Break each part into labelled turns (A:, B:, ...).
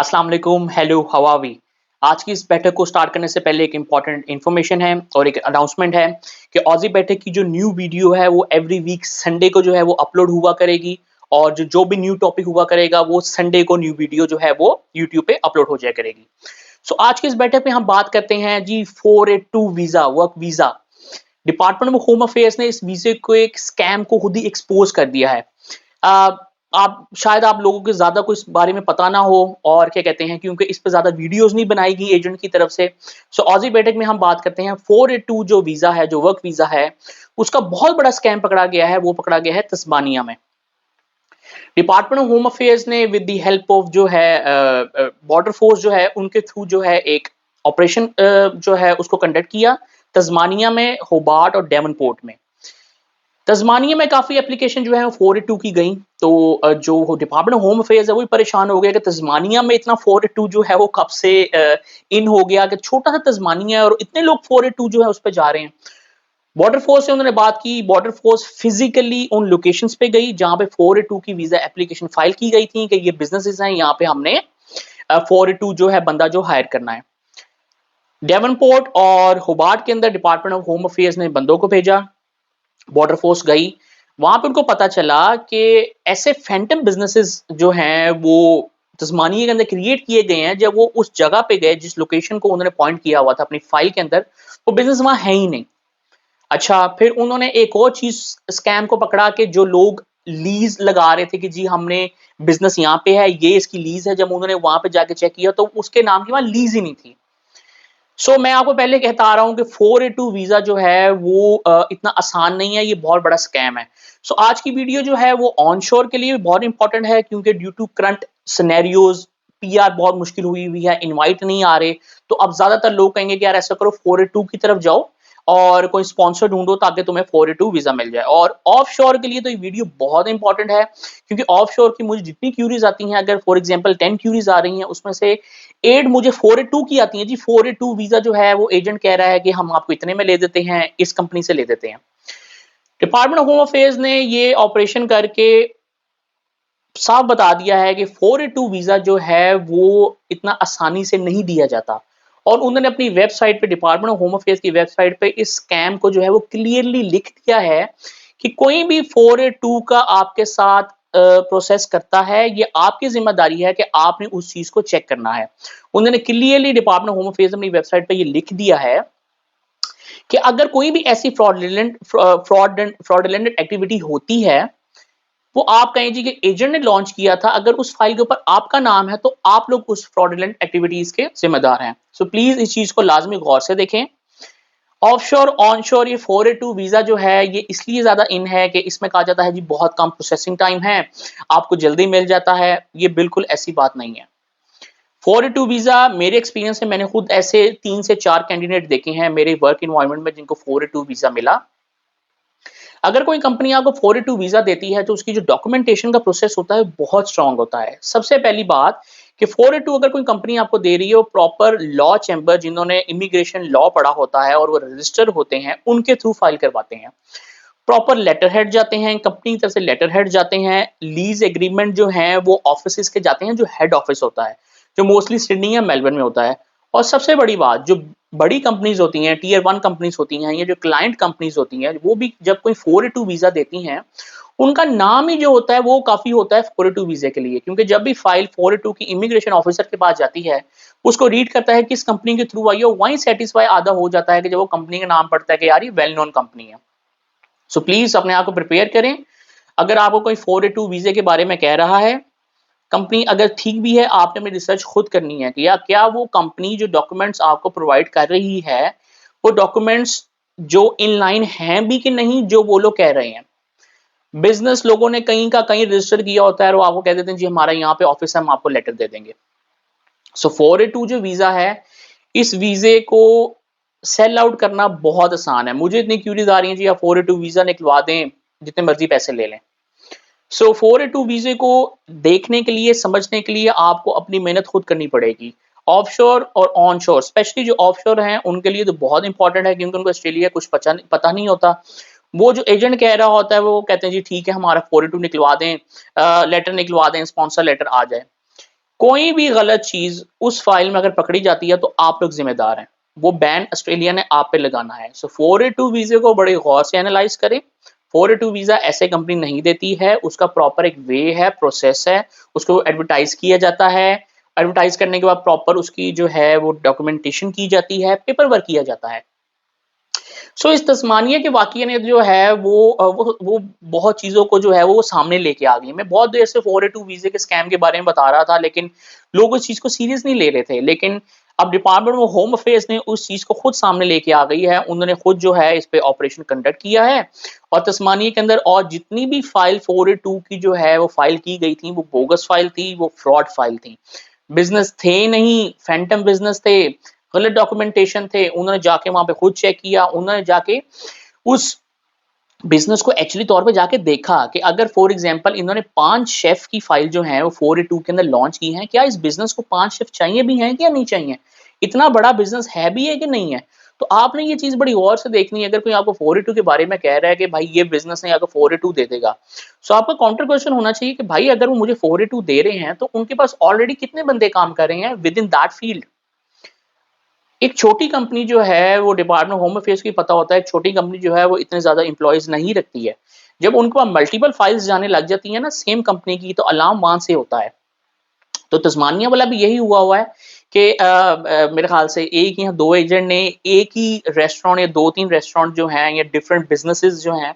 A: अस्सलाम वालेकुम, hello, how are we? आज की इस बैठक को स्टार्ट करने से पहले एक इम्पॉर्टेंट इन्फॉर्मेशन है और एक अनाउंसमेंट है कि ऑज़ी बैठक की जो न्यू वीडियो है वो एवरी वीक संडे को जो है वो अपलोड हुआ करेगी और जो भी न्यू टॉपिक हुआ करेगा वो संडे को न्यू वीडियो जो है वो यूट्यूब पे अपलोड हो जाया करेगी। सो आज की इस बैठक में हम बात करते हैं जी 482 visa, work visa. Department of home affairs ने इस वीज़े को एक स्कैम को खुद ही एक्सपोज़ कर दिया है। अ, आप लोगों को ज़्यादा कुछ इस बारे में पता ना हो और क्या कहते हैं क्योंकि इस पे ज़्यादा वीडियोज़ नहीं बनाई गई एजेंट की तरफ से। सो ऑज़ी बैठक में हम बात करते हैं 482 जो वीज़ा है, जो वर्क वीज़ा है, उसका बहुत बड़ा स्कैम पकड़ा गया है, वो पकड़ा गया है तस्मानिया में। डिपार्टमेंट ऑफ होम अफेयर्स ने विद द हेल्प ऑफ जो है बॉर्डर फोर्स जो है उनके थ्रू जो है एक ऑपरेशन जो है उसको कंडक्ट किया तस्मानिया में, होबार्ट और डेवनपोर्ट में। तस्मानिया में काफ़ी एप्लीकेशन जो है वो 482 की गई, तो जो डिपार्टमेंट ऑफ होम अफेयर्स है वो भी परेशान हो गया कि तस्मानिया में इतना 482 जो है वो कब से इन हो गया कि छोटा सा तस्मानिया है और इतने लोग 482 जो है उस पर जा रहे हैं। बॉर्डर फोर्स से उन्होंने बात की, बॉर्डर फोर्स फिजिकली उन लोकेशंस पे गई जहां पे 482 की वीजा एप्लीकेशन फाइल की गई थी कि ये बिजनेसेस हैं, यहाँ पे हमने 482 जो है बंदा जो हायर करना है। डेवनपोर्ट और होबार्ट के अंदर डिपार्टमेंट ऑफ होम अफेयर्स ने बंदों को भेजा, बॉर्डर फोर्स गई, वहां पे उनको पता चला कि ऐसे फैंटम बिजनेसेस जो हैं वो तस्मानिया के अंदर क्रिएट किए गए हैं। जब वो उस जगह पे गए जिस लोकेशन को उन्होंने पॉइंट किया हुआ था अपनी फाइल के अंदर, वो बिजनेस वहां है ही नहीं। अच्छा, फिर उन्होंने एक और चीज स्कैम को पकड़ा कि जो लोग लीज लगा रहे थे कि जी हमने बिजनेस यहाँ पे है, ये इसकी लीज है, जब उन्होंने वहां पे जाके चेक किया तो उसके नाम की वहां लीज ही नहीं थी। मैं आपको पहले कहता आ रहा हूँ कि 482 वीजा जो है वो इतना आसान नहीं है, ये बहुत बड़ा स्कैम है। आज की वीडियो जो है वो ऑन शोर के लिए बहुत इंपॉर्टेंट है क्योंकि ड्यू टू करंट सिनेरियोज पीआर बहुत मुश्किल हुई हुई है, इनवाइट नहीं आ रहे। तो अब ज्यादातर लोग कहेंगे कि यार ऐसा करो 482 की तरफ जाओ और कोई स्पॉन्सर ढूंढो ताकि तुम्हें 482 वीजा मिल जाए। और ऑफ शोर के लिए तो ये वीडियो बहुत इंपॉर्टेंट है क्योंकि ऑफ शोर की मुझे जितनी क्यूरीज आती हैं, अगर फॉर एग्जाम्पल 10 क्यूरीज आ रही हैं उसमें से 8 मुझे 482 की आती है जी। 482 वीजा जो है वो एजेंट कह रहा है कि हम आपको इतने में ले देते हैं, इस कंपनी से ले देते हैं। डिपार्टमेंट ऑफ होम अफेयर्स ने ये ऑपरेशन करके साफ बता दिया है कि 482 वीजा जो है वो इतना आसानी से नहीं दिया जाता और उन्होंने अपनी वेबसाइट पे, डिपार्टमेंट ऑफ होम अफेयर्स की वेबसाइट पे इस स्कैम को जो है वो क्लियरली लिख दिया है कि कोई भी 482 का आपके साथ प्रोसेस करता है, ये आपकी जिम्मेदारी है कि आपने उस चीज को चेक करना है। उन्होंने clearly department of home affairs अपनी वेबसाइट पे ये लिख दिया है कि अगर कोई भी ऐसी फ्रॉडलेंट एक्टिविटी होती है, वो आप कहें जी कि एजेंट ने लॉन्च किया था, अगर उस फाइल के ऊपर आपका नाम है तो आप लोग उस फ्रॉडलेंट एक्टिविटीज के जिम्मेदार हैं। प्लीज इस चीज को लाजमी गौर से देखें। ऑफशोर ऑनशोर ये 482 वीजा जो है ये इसलिए ज्यादा इन है कि इसमें कहा जाता है जी बहुत कम प्रोसेसिंग टाइम है, आपको जल्दी मिल जाता है। ये बिल्कुल ऐसी बात नहीं है। 482 वीजा मेरे एक्सपीरियंस से मैंने खुद ऐसे 3 से 4 कैंडिडेट देखे हैं मेरे वर्क इन्वायरमेंट में जिनको 482 वीजा मिला। अगर कोई कंपनी आपको 482 वीजा देती है तो उसकी जो डॉक्यूमेंटेशन का प्रोसेस होता है बहुत स्ट्रांग होता है। सबसे पहली बात कि 482 अगर कोई कंपनी आपको दे रही है, वो प्रॉपर लॉ चैम्बर जिन्होंने इमिग्रेशन लॉ पढ़ा होता है और वो रजिस्टर होते हैं उनके थ्रू फाइल करवाते हैं। प्रॉपर लेटर हेड जाते हैं, कंपनी की तरफ से लेटर हेड जाते हैं, लीज एग्रीमेंट जो है वो ऑफिस के जाते हैं, जो हेड ऑफिस होता है जो मोस्टली सिडनी या मेलबर्न में होता है। और सबसे बड़ी बात, जो बड़ी कंपनीज होती हैं, टीयर 1 कंपनीज होती हैं, ये जो क्लाइंट कंपनीज होती हैं, वो भी जब कोई 482 वीजा देती हैं, उनका नाम ही जो होता है वो काफी होता है 482 वीजे के लिए, क्योंकि जब भी फाइल 482 की इमिग्रेशन ऑफिसर के पास जाती है, उसको रीड करता है किस कंपनी के थ्रू आई है, वहीं सेटिस्फाई आधा हो जाता है कि जब वो कंपनी का नाम पड़ता है कि यार ये वेल नोन कंपनी है। प्लीज अपने आप को प्रिपेयर करें। अगर आपको कोई 482 वीजे के बारे में कह रहा है, कंपनी अगर ठीक भी है, आपने अपनी रिसर्च खुद करनी है कि या क्या वो कंपनी जो डॉक्यूमेंट्स आपको प्रोवाइड कर रही है, वो डॉक्यूमेंट्स जो इन लाइन हैं भी कि नहीं जो वो लोग कह रहे हैं। बिजनेस लोगों ने कहीं का कहीं रजिस्टर किया होता है और वो आपको कह देते हैं जी हमारा यहाँ पे ऑफिस है, हम आपको लेटर दे देंगे। 482 जो वीजा है, इस वीजे को सेल आउट करना बहुत आसान है। मुझे इतनी क्यूरीज आ रही है जी आप 482 वीजा निकलवा दें, जितने मर्जी पैसे ले लें। 482 वीजे को देखने के लिए, समझने के लिए आपको अपनी मेहनत खुद करनी पड़ेगी। ऑफशोर और ऑनशोर, स्पेशली जो ऑफशोर हैं उनके लिए तो बहुत इंपॉर्टेंट है क्योंकि उनको ऑस्ट्रेलिया कुछ पता नहीं होता। वो जो एजेंट कह रहा होता है वो कहते हैं जी ठीक है हमारा 482 निकलवा दें, लेटर निकलवा दें, स्पॉन्सर लेटर आ जाए। कोई भी गलत चीज उस फाइल में अगर पकड़ी जाती है तो आप लोग जिम्मेदार हैं। वो बैन ऑस्ट्रेलिया ने आप पे लगाना है। सो 482 वीजे को बड़े गौर से एनालाइज करें। 482 वीजा ऐसे कंपनी नहीं देती है, उसका प्रॉपर एक वे है, प्रोसेस है, उसको एडवर्टाइज किया जाता है। एडवर्टाइज करने के बाद प्रॉपर उसकी जो है वो डॉक्यूमेंटेशन की जाती है, पेपर वर्क किया जाता है। इस तस्मानिया के वाक़ये ने जो है वो बहुत चीज़ों को जो है वो सामने लेके आ गई। मैं बहुत देर से 482 वीज़े के स्कैम के बारे में बता रहा था, लेकिन लोग उस चीज़ को सीरियस नहीं ले रहे थे। लेकिन अब डिपार्टमेंट ऑफ होम अफेयर्स ने उस चीज़ को खुद सामने लेके आ गई है। उन्होंने खुद जो है इस पे ऑपरेशन कंडक्ट किया है और तस्मानिया के अंदर और जितनी भी फाइल 482 की जो है वो फाइल की गई थी, वो बोगस फाइल थी, वो फ्रॉड फाइल थी। बिज़नेस थे नहीं, फैंटम बिज़नेस थे, गलत डॉक्यूमेंटेशन थे। उन्होंने जाके वहाँ पे खुद चेक किया, उन्होंने जाके उस बिज़नेस को एक्चुअली तौर पे जाके देखा कि अगर फॉर एग्ज़ाम्पल इन्होंने 5 शेफ़ की फाइल जो है वो 482 के अंदर लॉन्च की है, क्या इस बिज़नेस को 5 शेफ़ चाहिए भी हैं या नहीं चाहिए? इतना बड़ा बिज़नेस है भी है कि नहीं है? तो आपने ये चीज़ बड़ी गौर से देखनी है। अगर कोई आपको 482 के बारे में कह रहा है कि भाई ये बिज़नेस नहीं, आपको 482 दे देगा। सो आपका काउंटर क्वेश्चन होना चाहिए कि भाई अगर वो मुझे 482 दे रहे हैं, तो उनके पास ऑलरेडी कितने बंदे काम कर रहे हैं विद इन दैट फील्ड? एक छोटी कंपनी जो है वो डिपार्टमेंट ऑफ होम अफेयर्स की पता होता है, एक छोटी कंपनी जो है वो इतने ज़्यादा एम्प्लॉइज़ नहीं रखती है। जब उनके पास मल्टीपल फाइल्स जाने लग जाती हैं ना सेम कंपनी की, तो अलार्म वहाँ से होता है। तो तस्मानिया वाला भी यही हुआ है कि मेरे ख़्याल से एक या 2 एजेंट ने एक ही रेस्टोरेंट या 2-3 रेस्टोरेंट जो हैं या डिफरेंट बिज़नेसेस जो हैं,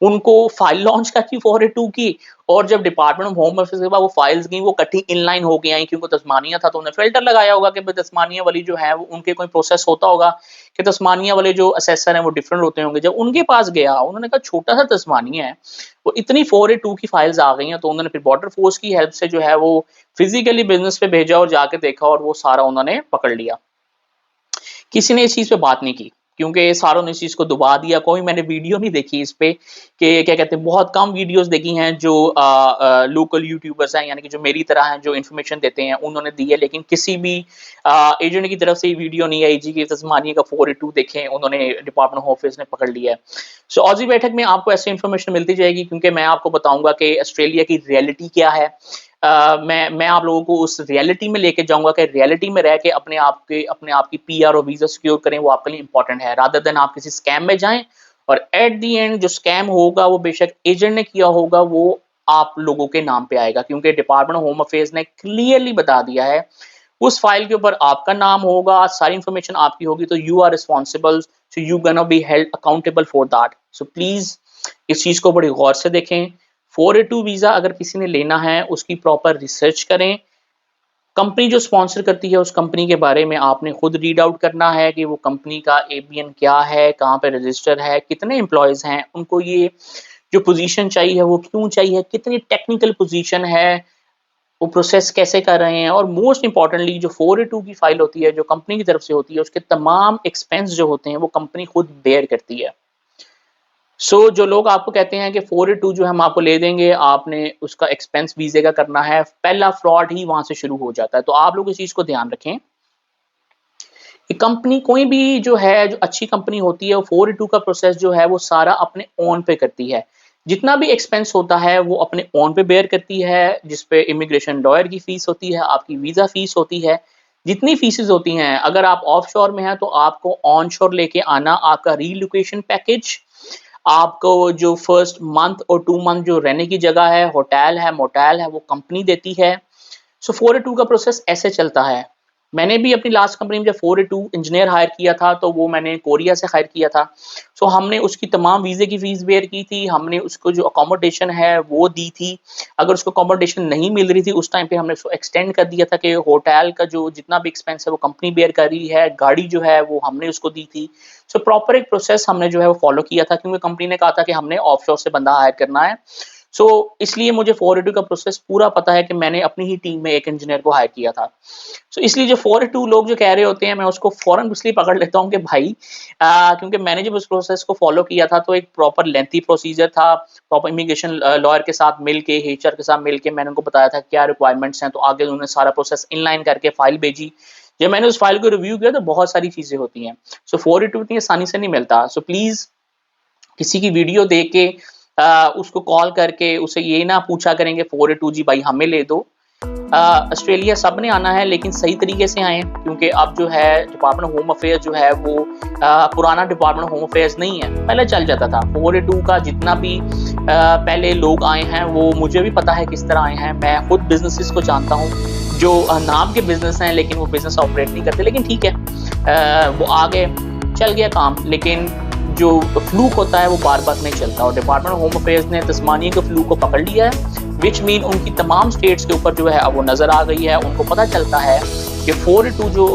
A: उनको फाइल लॉन्च करके 482 की। और जब डिपार्टमेंट ऑफ होम अफेयर्स के पास वो फाइल्स गई, वो इकट्ठी इनलाइन हो के आई, क्योंकि तस्मानिया था तो उन्होंने फ़िल्टर लगाया होगा कि भाई तस्मानिया वाली जो है वो उनके कोई प्रोसेस होता होगा कि तस्मानिया वाले जो असेसर हैं वो डिफरेंट होते होंगे। जब उनके पास गया, उन्होंने कहा छोटा-सा तस्मानिया है, वो इतनी 482 की फाइल्स आ गई हैं, तो उन्होंने फिर बॉर्डर फोर्स की हेल्प से जो है वो फिज़िकली बिज़नेस पे भेजा और जाके देखा और वो सारा उन्होंने पकड़ लिया। किसी ने इस चीज़ पे बात नहीं की, क्योंकि सारों ने इस चीज़ को दबा दिया। कोई मैंने वीडियो नहीं देखी इस पे कि क्या कहते हैं, बहुत कम वीडियोज़ देखी हैं जो लोकल यूट्यूबर्स हैं, यानी कि जो मेरी तरह हैं, जो इन्फॉर्मेशन देते हैं, उन्होंने दी है। लेकिन किसी भी एजेंट की तरफ से ये वीडियो नहीं आई जी कि तस्मानिया का 482 देखें, उन्होंने डिपार्टमेंट ऑफ ऑफिस ने पकड़ लिया है। ऑज़ी बैठक में आपको ऐसी इन्फॉर्मेशन मिलती जाएगी, क्योंकि मैं आपको बताऊँगा कि ऑस्ट्रेलिया की रियलिटी क्या है। मैं आप लोगों को उस रियलिटी में लेके जाऊँगा कि रियलिटी में रह के अपने आप की पीआर और वीज़ा सिक्योर करें, वो आपके लिए इम्पोर्टेंट है, रादर देन आप किसी स्कैम में जाएँ और एट द एंड जो स्कैम होगा वो बेशक एजेंट ने किया होगा, वो आप लोगों के नाम पे आएगा, क्योंकि डिपार्टमेंट ऑफ होम अफेयर्स ने क्लियरली बता दिया है, उस फाइल के ऊपर आपका नाम होगा, सारी इन्फॉर्मेशन आपकी होगी, तो you are responsible, so you gonna be held accountable for that. So please इस चीज़ को बड़ी गौर से देखें। 482 वीज़ा अगर किसी ने लेना है, उसकी प्रॉपर रिसर्च करें। कंपनी जो स्पॉन्सर करती है, उस कंपनी के बारे में आपने खुद रीड आउट करना है कि वो कंपनी का एबीएन क्या है, कहाँ पे रजिस्टर है, कितने एम्प्लॉइज़ हैं, उनको ये जो पोज़ीशन चाहिए वो क्यों चाहिए, कितनी टेक्निकल पोज़ीशन है, वो प्रोसेस कैसे कर रहे हैं, और मोस्ट इम्पोर्टेंटली जो 482 की फाइल होती है, जो कंपनी की तरफ से होती है, उसके तमाम एक्सपेंस जो होते हैं, वो कंपनी खुद बेयर करती है। जो लोग आपको कहते हैं कि 482 जो हम आपको ले देंगे, आपने उसका एक्सपेंस वीज़े का करना है, पहला फ्रॉड ही वहाँ से शुरू हो जाता है। तो आप लोग इस चीज़ को ध्यान रखें कि कंपनी कोई भी जो है, जो अच्छी कंपनी होती है, वो 482 का प्रोसेस जो है, वो सारा अपने ओन पे करती है। जितना भी एक्सपेंस होता है, वो अपने ओन पे बेयर करती है, जिस पे इमिग्रेशन लॉयर की फ़ीस होती है, आपकी वीज़ा फ़ीस होती है। जितनी फ़ीसेज़ होती हैं, अगर आप ऑफशोर में हैं, तो आपको ऑनशोर लेके आना, आपका रीलोकेशन पैकेज, आपको जो फर्स्ट मंथ और 2 मंथ जो रहने की जगह है, होटल है, मोटेल है, वो कंपनी देती है। 482 का प्रोसेस ऐसे चलता है। मैंने भी अपनी लास्ट कंपनी में जब 482 इंजीनियर हायर किया था, तो वो मैंने कोरिया से हायर किया था। हमने उसकी तमाम वीज़े की फ़ीस बेयर की थी, हमने उसको जो अकोमोडेशन है वो दी थी। अगर उसको अकोमोडेशन नहीं मिल रही थी, उस टाइम पे हमने उसको एक्सटेंड कर दिया था कि होटल का जो जितना भी एक्सपेंस है वो कंपनी बेयर कर रही है, गाड़ी जो है वो हमने उसको दी थी। प्रॉपर एक प्रोसेस हमने जो है वो फॉलो किया था, क्योंकि कंपनी ने कहा था कि हमने ऑफशोर से बंदा हायर करना है। इसलिए मुझे 482 का प्रोसेस पूरा पता है कि मैंने अपनी ही टीम में एक इंजीनियर को हायर किया था। इसलिए जो 482 लोग जो कह रहे होते हैं, मैं उसको फ़ौरन इसलिए पकड़ लेता हूँ कि भाई क्योंकि मैंने जब उस प्रोसेस को फ़ॉलो किया था, तो एक प्रॉपर लेंथी प्रोसीजर था, प्रॉपर इमिग्रेशन लॉयर के साथ मिल के, एचआर के साथ मिल के मैंने उनको बताया था क्या रिक्वायरमेंट्स हैं, तो आगे उन्होंने सारा प्रोसेस इनलाइन करके फाइल भेजी। जब मैंने उस फाइल को रिव्यू किया, तो बहुत सारी चीज़ें होती हैं। 482 इतनी आसानी से नहीं मिलता। प्लीज़ किसी की वीडियो देख के उसको कॉल करके उसे ये ना पूछा करें कि 482 जी भाई हमें ले दो। ऑस्ट्रेलिया सब ने आना है, लेकिन सही तरीके से आएँ, क्योंकि अब जो है डिपार्टमेंट होम अफेयर्स जो है वो पुराना डिपार्टमेंट होम अफेयर्स नहीं है, पहले चल जाता था। 482 का जितना भी पहले लोग आए हैं वो मुझे भी पता है किस तरह आए हैं। मैं खुद बिजनेसेस को जानता हूँ जो नाम के बिजनेस हैं लेकिन वो बिजनेस ऑपरेट नहीं करते, लेकिन ठीक है वो आगे चल गया काम। लेकिन जो फ्लूक होता है वो बार बार नहीं चलता, और डिपार्टमेंट होम अफेयर्स ने तस्मानिया के फ्लूक को पकड़ लिया है, विच मीन उनकी तमाम स्टेट्स के ऊपर जो है अब वो नज़र आ गई है। उनको पता चलता है कि 482 जो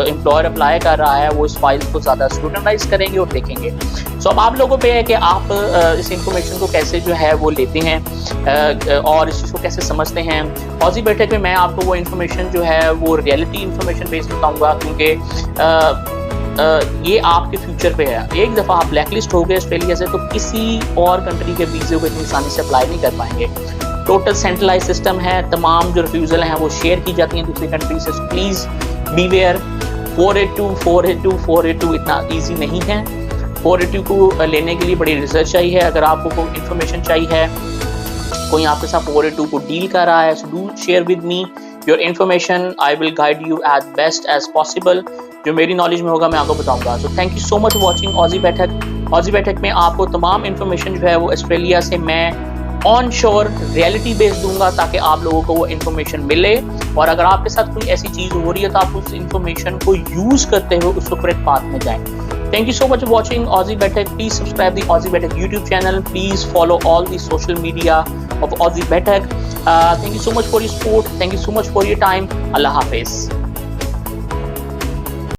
A: एम्प्लॉयर अप्लाई कर रहा है वो इस फाइल को ज़्यादा स्क्रूटनाइज करेंगे और देखेंगे। सो अब आप लोगों पे है कि आप इस इंफॉर्मेशन को कैसे जो है वो लेते हैं और इस चीज़ को कैसे समझते हैं। ऑजी बैठक में मैं आपको वो इन्फॉर्मेशन जो है वो रियलिटी इन्फॉर्मेशन बेस्ड बताऊँगा, क्योंकि ये आपके फ्यूचर पे है। एक दफ़ा आप ब्लैक लिस्ट हो गए ऑस्ट्रेलिया से तो किसी और कंट्री के वीज़े को इतनी आसानी से अप्लाई नहीं कर पाएंगे। टोटल सेंट्रलाइज सिस्टम है, तमाम जो रिफ्यूज़ल हैं वो शेयर की जाती हैं दूसरी कंट्री से। Please be where. 482 इतना ईजी नहीं है। 482 को लेने के लिए बड़ी रिसर्च चाहिए है। अगर आपको कोई इन्फॉर्मेशन चाहिए है, कोई आपके साथ 482 को डील कर रहा है, so do share with me your information. I will guide you as best as possible. जो मेरी नॉलेज में होगा मैं आपको बताऊंगा। So thank you so much watching ऑजी बैठक। ऑजी बैठक में आपको तमाम इन्फॉर्मेशन जो है वो ऑस्ट्रेलिया से मैं ऑन शोर रियलिटी बेस्ड दूंगा, ताकि आप लोगों को वो इन्फॉर्मेशन मिले। और अगर आपके साथ कोई ऐसी चीज़ हो रही है तो आप उस इन्फॉर्मेशन को यूज़ करते हुए उस करेक्ट पाथ में जाएं। Thank you so much for watching Aussie Betek. Please subscribe the Aussie Betek YouTube channel. Please follow all the social media of Aussie Betek. Thank you so much for your support. Thank you so much for your time. Allah Hafiz.